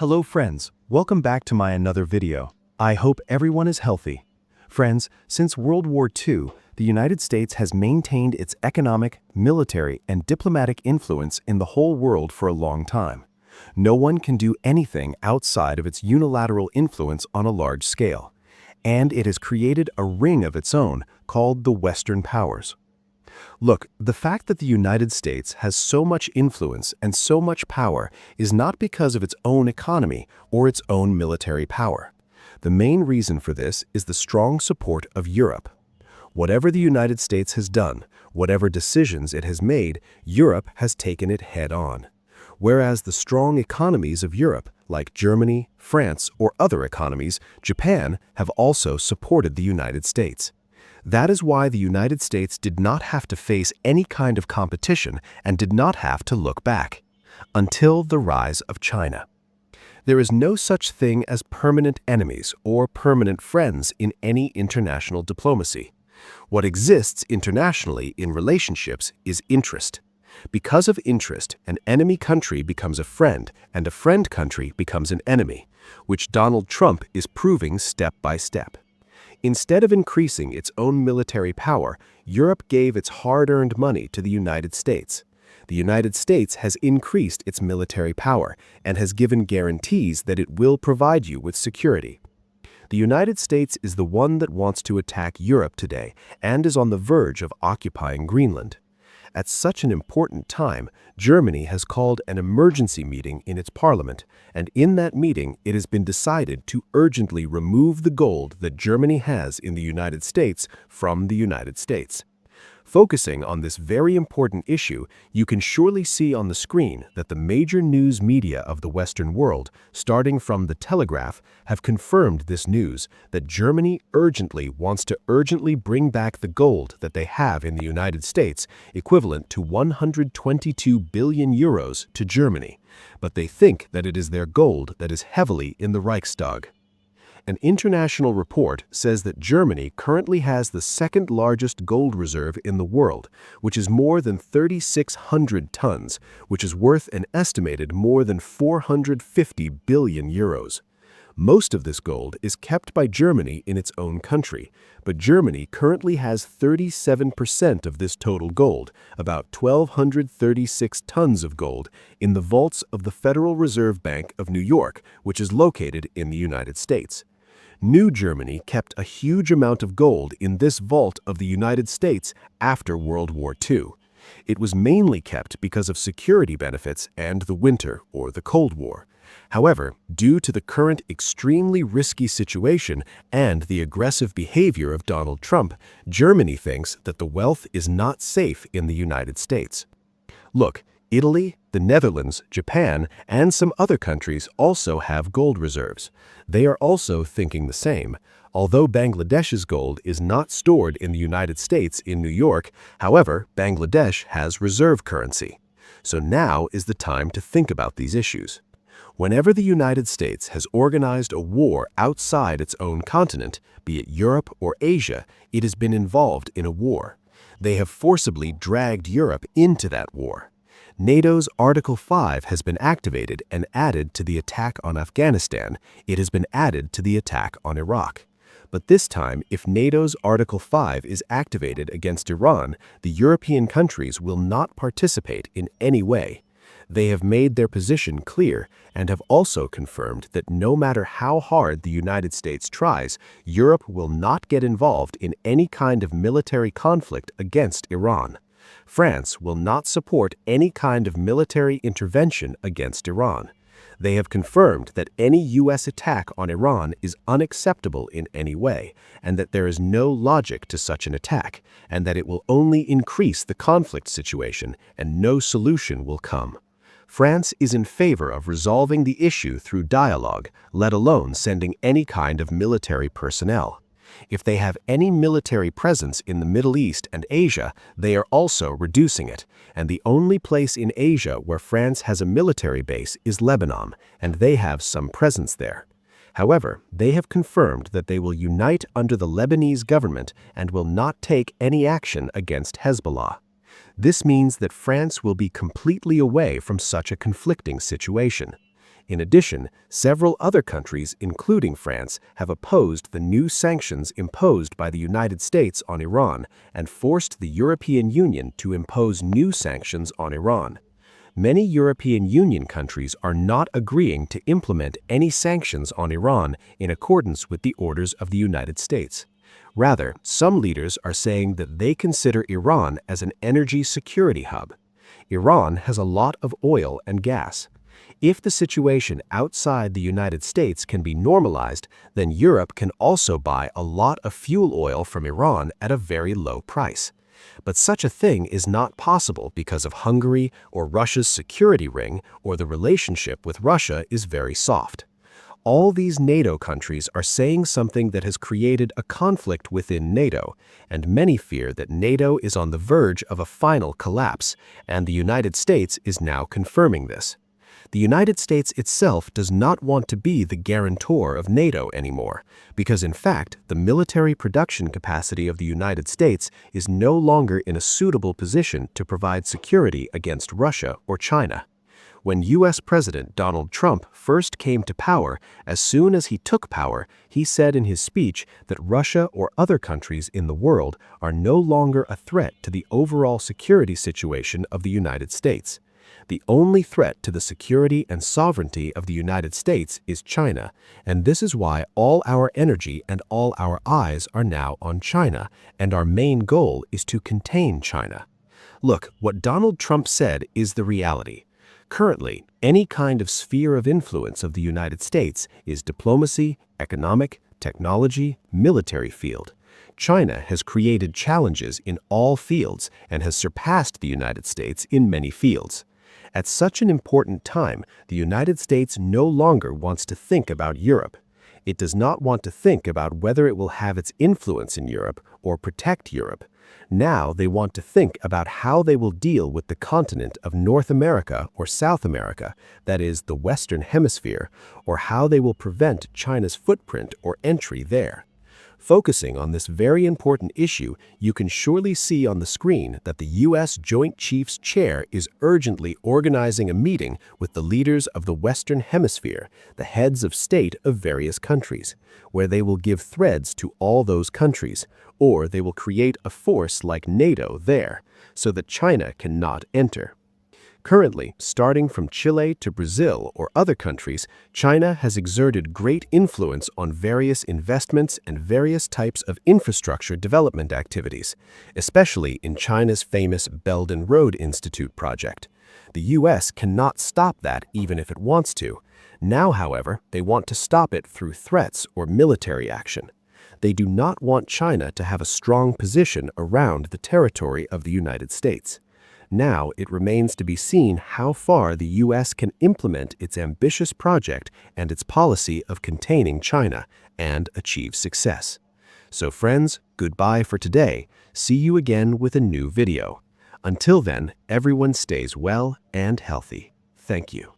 Hello friends, welcome back to my another video. I hope everyone is healthy. Friends, since World War II, the United States has maintained its economic, military, and diplomatic influence in the whole world for a long time. No one can do anything outside of its unilateral influence on a large scale. And it has created a ring of its own called the Western powers. Look, the fact that the United States has so much influence and so much power is not because of its own economy or its own military power. The main reason for this is the strong support of Europe. Whatever the United States has done, whatever decisions it has made, Europe has taken it head on. Whereas the strong economies of Europe, like Germany, France, or other economies, Japan, have also supported the United States. That is why the United States did not have to face any kind of competition and did not have to look back. Until the rise of China. There is no such thing as permanent enemies or permanent friends in any international diplomacy. What exists internationally in relationships is interest. Because of interest, an enemy country becomes a friend, and a friend country becomes an enemy, which Donald Trump is proving step by step. Instead of increasing its own military power, Europe gave its hard-earned money to the United States. The United States has increased its military power and has given guarantees that it will provide you with security. The United States is the one that wants to attack Europe today and is on the verge of occupying Greenland. At such an important time, Germany has called an emergency meeting in its parliament, and in that meeting it has been decided to urgently remove the gold that Germany has in the United States from the United States. Focusing on this very important issue, you can surely see on the screen that the major news media of the Western world, starting from The Telegraph, have confirmed this news that Germany urgently wants to bring back the gold that they have in the United States, equivalent to 122 billion euros to Germany. But they think that it is their gold that is heavily in the Reichstag. An international report says that Germany currently has the second largest gold reserve in the world, which is more than 3,600 tons, which is worth an estimated more than 450 billion euros. Most of this gold is kept by Germany in its own country, but Germany currently has 37% of this total gold, about 1,236 tons of gold, in the vaults of the Federal Reserve Bank of New York, which is located in the United States. New Germany kept a huge amount of gold in this vault of the United States after World War II. It was mainly kept because of security benefits and the Winter or the Cold War. However, due to the current extremely risky situation and the aggressive behavior of Donald Trump, Germany thinks that the wealth is not safe in the United States. Look, Italy, the Netherlands, Japan, and some other countries also have gold reserves. They are also thinking the same. Although Bangladesh's gold is not stored in the United States in New York, however, Bangladesh has reserve currency. So now is the time to think about these issues. Whenever the United States has organized a war outside its own continent, be it Europe or Asia, it has been involved in a war. They have forcibly dragged Europe into that war. NATO's Article 5 has been activated and added to the attack on Afghanistan. It has been added to the attack on Iraq. But this time, if NATO's Article 5 is activated against Iran, the European countries will not participate in any way. They have made their position clear and have also confirmed that no matter how hard the United States tries, Europe will not get involved in any kind of military conflict against Iran. France will not support any kind of military intervention against Iran. They have confirmed that any U.S. attack on Iran is unacceptable in any way, and that there is no logic to such an attack, and that it will only increase the conflict situation and no solution will come. France is in favor of resolving the issue through dialogue, let alone sending any kind of military personnel. If they have any military presence in the Middle East and Asia, they are also reducing it, and the only place in Asia where France has a military base is Lebanon, and they have some presence there. However, they have confirmed that they will unite under the Lebanese government and will not take any action against Hezbollah. This means that France will be completely away from such a conflicting situation. In addition, several other countries, including France, have opposed the new sanctions imposed by the United States on Iran and forced the European Union to impose new sanctions on Iran. Many European Union countries are not agreeing to implement any sanctions on Iran in accordance with the orders of the United States. Rather, some leaders are saying that they consider Iran as an energy security hub. Iran has a lot of oil and gas. If the situation outside the United States can be normalized, then Europe can also buy a lot of fuel oil from Iran at a very low price. But such a thing is not possible because of Hungary or Russia's security ring, or the relationship with Russia is very soft. All these NATO countries are saying something that has created a conflict within NATO, and many fear that NATO is on the verge of a final collapse, and the United States is now confirming this. The United States itself does not want to be the guarantor of NATO anymore, because in fact, the military production capacity of the United States is no longer in a suitable position to provide security against Russia or China. When U.S. President Donald Trump first came to power, as soon as he took power, he said in his speech that Russia or other countries in the world are no longer a threat to the overall security situation of the United States. The only threat to the security and sovereignty of the United States is China, and this is why all our energy and all our eyes are now on China, and our main goal is to contain China. Look, what Donald Trump said is the reality. Currently, any kind of sphere of influence of the United States is diplomacy, economic, technology, military field. China has created challenges in all fields and has surpassed the United States in many fields. At such an important time, the United States no longer wants to think about Europe. It does not want to think about whether it will have its influence in Europe or protect Europe. Now they want to think about how they will deal with the continent of North America or South America, that is, the Western Hemisphere, or how they will prevent China's footprint or entry there. Focusing on this very important issue, you can surely see on the screen that the U.S. Joint Chiefs Chair is urgently organizing a meeting with the leaders of the Western Hemisphere, the heads of state of various countries, where they will give threads to all those countries, or they will create a force like NATO there, so that China cannot enter. Currently, starting from Chile to Brazil or other countries, China has exerted great influence on various investments and various types of infrastructure development activities, especially in China's famous Belt and Road Institute project. The U.S. cannot stop that even if it wants to. Now, however, they want to stop it through threats or military action. They do not want China to have a strong position around the territory of the United States. Now it remains to be seen how far the U.S. can implement its ambitious project and its policy of containing China and achieve success. So friends, goodbye for today. See you again with a new video. Until then, everyone stays well and healthy. Thank you.